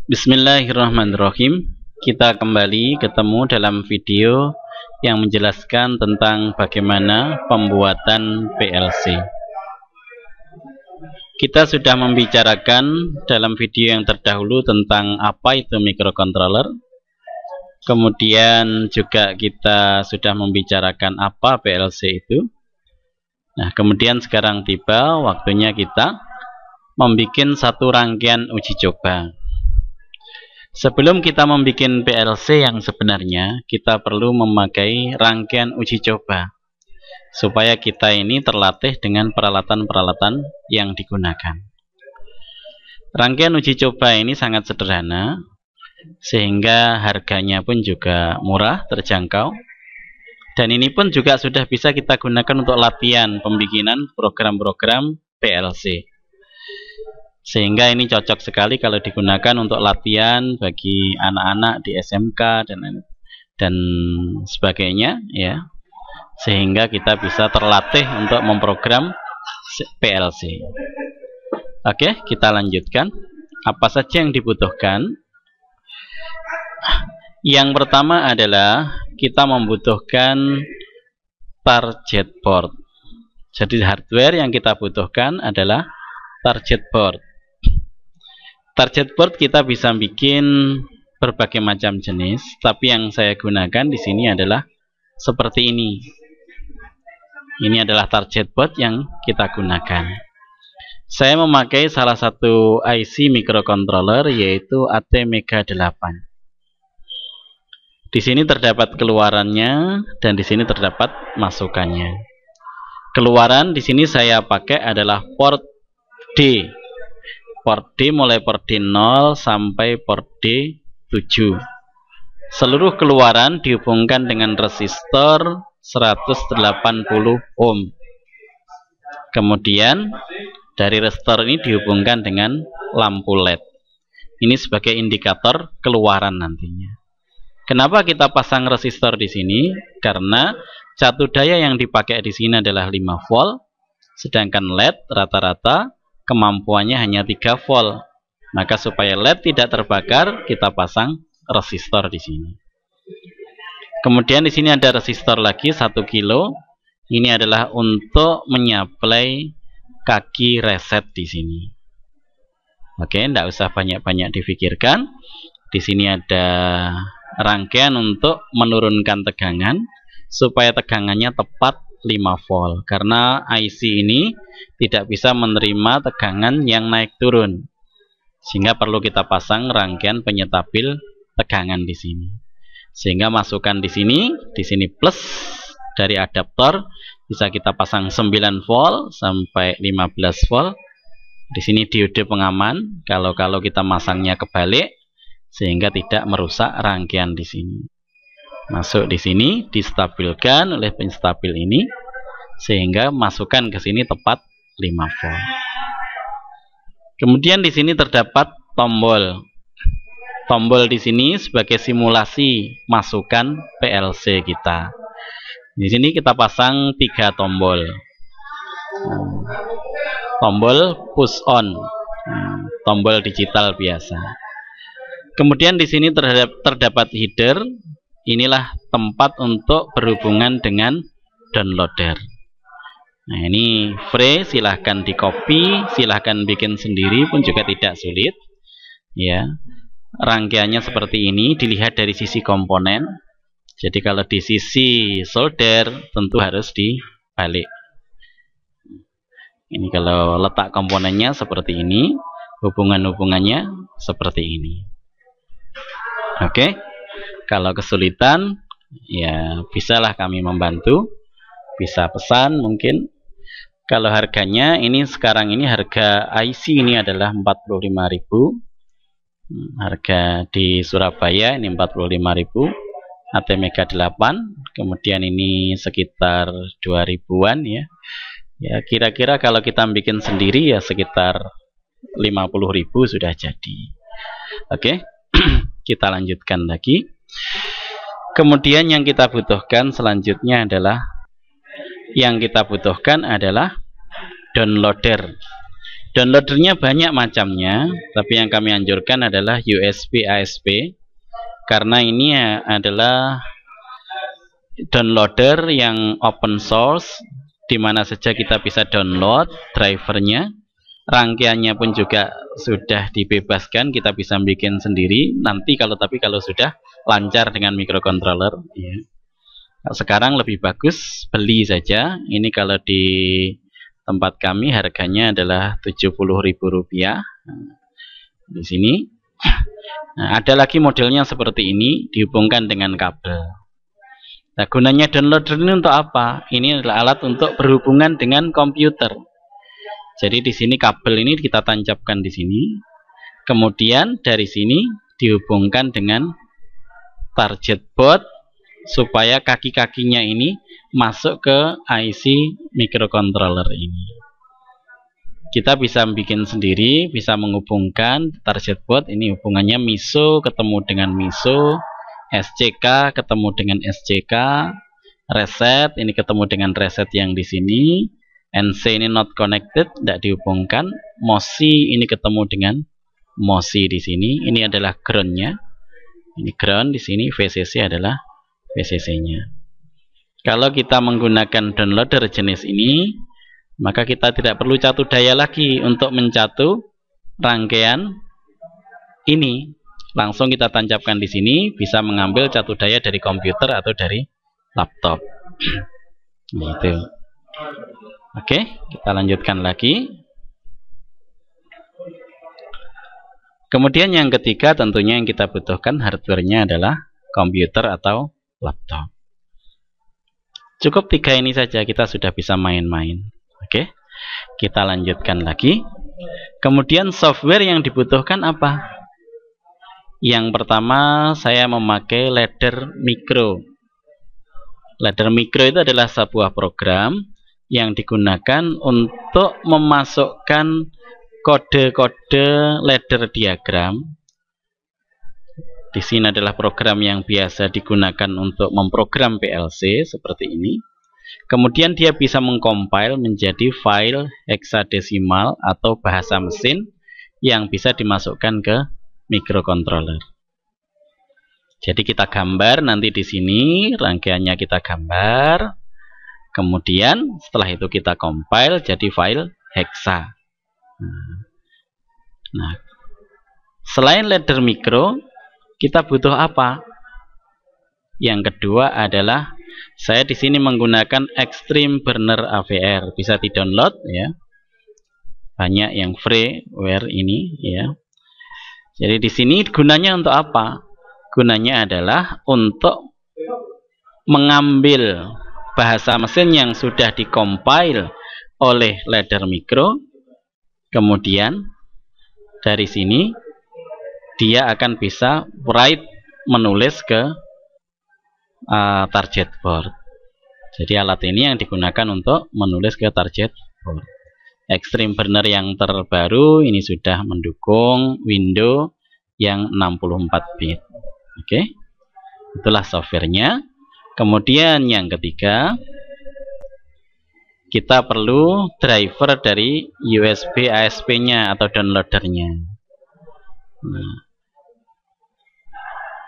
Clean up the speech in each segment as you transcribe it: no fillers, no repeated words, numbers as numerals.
Bismillahirrahmanirrahim. Kita kembali ketemu dalam video yang menjelaskan tentang bagaimana pembuatan PLC. Kita sudah membicarakan dalam video yang terdahulu tentang apa itu microcontroller. Kemudian juga kita sudah membicarakan apa PLC itu. Nah, kemudian sekarang tiba waktunya kita membuat satu rangkaian uji coba. Sebelum kita membuat PLC yang sebenarnya, kita perlu memakai rangkaian uji coba supaya kita ini terlatih dengan peralatan-peralatan yang digunakan. Rangkaian uji coba ini sangat sederhana, sehingga harganya pun juga murah, terjangkau. Dan ini pun juga sudah bisa kita gunakan untuk latihan pembikinan program-program PLC. Sehingga ini cocok sekali kalau digunakan untuk latihan bagi anak-anak di SMK dan sebagainya, ya. Sehingga kita bisa terlatih untuk memprogram PLC. Oke, kita lanjutkan. Apa saja yang dibutuhkan? Yang pertama adalah kita membutuhkan target board. Jadi hardware yang kita butuhkan adalah target board. Target board kita bisa bikin berbagai macam jenis, tapi yang saya gunakan di sini adalah seperti ini. Ini adalah target board yang kita gunakan. Saya memakai salah satu IC microcontroller yaitu ATmega 8. Di sini terdapat keluarannya dan di sini terdapat masukannya. Keluaran di sini saya pakai adalah port D. Port D mulai port D0 sampai port D7. Seluruh keluaran dihubungkan dengan resistor 180 ohm. Kemudian dari resistor ini dihubungkan dengan lampu LED. Ini sebagai indikator keluaran nantinya. Kenapa kita pasang resistor di sini? Karena catu daya yang dipakai di sini adalah 5 volt, sedangkan LED rata-rata kemampuannya hanya 3 volt. Maka supaya LED tidak terbakar, kita pasang resistor di sini. Kemudian di sini ada resistor lagi 1 kilo. Ini adalah untuk menyuplai kaki reset di sini. Oke, tidak usah banyak-banyak difikirkan. Di sini ada rangkaian untuk menurunkan tegangan supaya tegangannya tepat 5 volt, karena IC ini tidak bisa menerima tegangan yang naik turun, sehingga perlu kita pasang rangkaian penyetabil tegangan di sini. Sehingga masukan di sini plus dari adaptor bisa kita pasang 9 volt sampai 15 volt. Di sini diode pengaman kalau kita masangnya kebalik, sehingga tidak merusak rangkaian di sini. Masuk di sini, distabilkan oleh penstabil ini, sehingga masukkan ke sini tepat 5 volt. Kemudian di sini terdapat tombol. Tombol di sini sebagai simulasi masukan PLC kita. Di sini kita pasang 3 tombol. Tombol push on, tombol digital biasa. Kemudian di sini terdapat header. Inilah tempat untuk berhubungan dengan downloader. Nah, ini free, silahkan di copy, silahkan bikin sendiri pun juga tidak sulit. Ya, rangkaiannya seperti ini, dilihat dari sisi komponen. Jadi kalau di sisi solder tentu harus dibalik. Ini kalau letak komponennya seperti ini, hubungan-hubungannya seperti ini. Oke. Kalau kesulitan, ya bisalah kami membantu, bisa pesan mungkin. Kalau harganya ini sekarang ini harga IC ini adalah 45.000. Harga di Surabaya ini 45.000. ATmega 8, kemudian ini sekitar 2000-an ya. Ya kira-kira kalau kita bikin sendiri ya sekitar 50.000 sudah jadi. Oke. Kita lanjutkan lagi. Kemudian yang kita butuhkan selanjutnya adalah downloader. Downloadernya banyak macamnya, tapi yang kami anjurkan adalah USB ASP karena ini adalah downloader yang open source, di mana saja kita bisa download drivernya. Rangkaiannya pun juga sudah dibebaskan, kita bisa bikin sendiri nanti kalau sudah lancar dengan microcontroller ya. Sekarang lebih bagus beli saja. Ini kalau di tempat kami harganya adalah Rp70.000 di sini. Nah, ada lagi modelnya seperti ini, dihubungkan dengan kabel. Nah, gunanya downloader ini untuk apa? Ini adalah alat untuk berhubungan dengan komputer. Jadi di sini kabel ini kita tancapkan di sini. Kemudian dari sini dihubungkan dengan target board supaya kaki-kakinya ini masuk ke IC microcontroller ini. Kita bisa bikin sendiri, bisa menghubungkan target board ini, hubungannya MISO ketemu dengan MISO, SCK ketemu dengan SCK, reset ini ketemu dengan reset yang di sini, NC ini not connected, tidak dihubungkan, MOSI ini ketemu dengan MOSI di sini. Ini adalah groundnya, ini ground di sini, VCC adalah VCC-nya. Kalau kita menggunakan downloader jenis ini, maka kita tidak perlu catu daya lagi untuk mencatu rangkaian ini. Langsung kita tancapkan di sini, bisa mengambil catu daya dari komputer atau dari laptop. Gitu. Oke, kita lanjutkan lagi. Kemudian yang ketiga tentunya yang kita butuhkan hardware-nya adalah komputer atau laptop. Cukup 3 ini saja kita sudah bisa main-main. Oke, kita lanjutkan lagi. Kemudian software yang dibutuhkan apa? Yang pertama saya memakai Ladder Micro. Ladder Micro itu adalah sebuah program yang digunakan untuk memasukkan kode-kode ladder diagram. Di sini adalah program yang biasa digunakan untuk memprogram PLC seperti ini. Kemudian dia bisa mengcompile menjadi file heksadesimal atau bahasa mesin yang bisa dimasukkan ke microcontroller. Jadi kita gambar nanti di sini, rangkaiannya kita gambar. Kemudian setelah itu kita compile jadi file heksa. Nah, selain ladder micro, kita butuh apa? Yang kedua adalah saya di sini menggunakan Extreme Burner AVR, bisa di-download ya. Banyak yang freeware ini ya. Jadi di sini gunanya untuk apa? Gunanya adalah untuk mengambil bahasa mesin yang sudah dikompil oleh ladder micro, kemudian dari sini dia akan bisa write, menulis ke target board. Jadi alat ini yang digunakan untuk menulis ke target board. Extreme Burner yang terbaru ini sudah mendukung window yang 64 bit. Oke, itulah softwarenya. Kemudian yang ketiga, kita perlu driver dari USB ASP-nya atau downloadernya. Nah,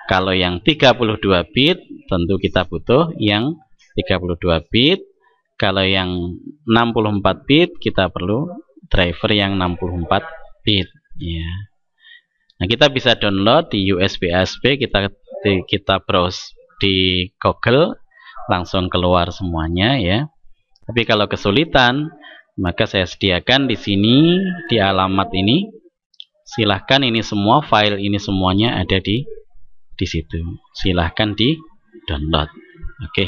kalau yang 32 bit tentu kita butuh yang 32 bit. Kalau yang 64 bit kita perlu driver yang 64 bit ya. Nah, kita bisa download di USB ASP, kita browse di Google langsung keluar semuanya ya. Tapi kalau kesulitan, maka saya sediakan di sini di alamat ini. Silahkan ini semua file ini semuanya ada di situ. Silahkan di download. Oke.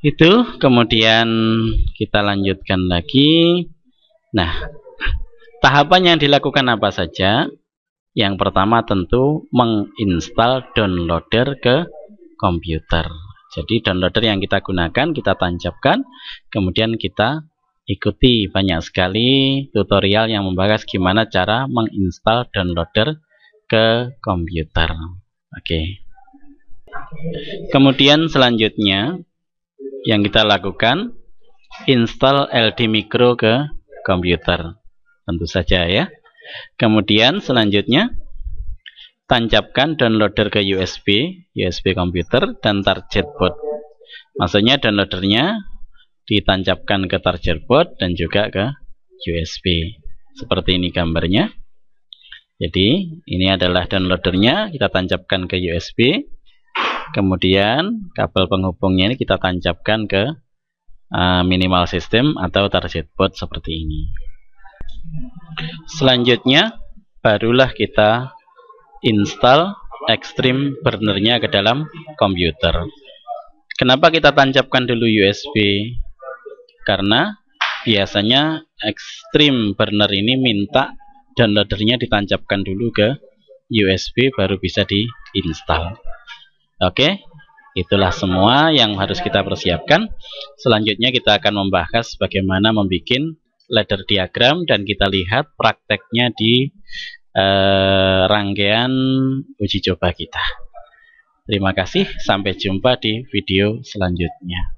Itu kemudian kita lanjutkan lagi. Nah, tahapan yang dilakukan apa saja? Yang pertama tentu menginstal downloader ke komputer. Jadi downloader yang kita gunakan kita tancapkan, kemudian kita ikuti banyak sekali tutorial yang membahas gimana cara menginstal downloader ke komputer. Oke. Kemudian selanjutnya yang kita lakukan install LD Micro ke komputer. tentu saja ya. Kemudian selanjutnya tancapkan downloader ke USB komputer dan target board. Maksudnya downloadernya ditancapkan ke target board dan juga ke USB. Seperti ini gambarnya. Jadi ini adalah downloadernya, kita tancapkan ke USB. Kemudian kabel penghubungnya ini kita tancapkan ke minimal system atau target board seperti ini. Selanjutnya barulah kita install Extreme Burner-nya ke dalam komputer. Kenapa kita tancapkan dulu USB? Karena biasanya Extreme Burner ini minta downloadernya ditancapkan dulu ke USB baru bisa diinstal. Oke, itulah semua yang harus kita persiapkan. Selanjutnya kita akan membahas bagaimana membuat ladder diagram dan kita lihat prakteknya di rangkaian uji coba kita. Terima kasih, sampai jumpa di video selanjutnya.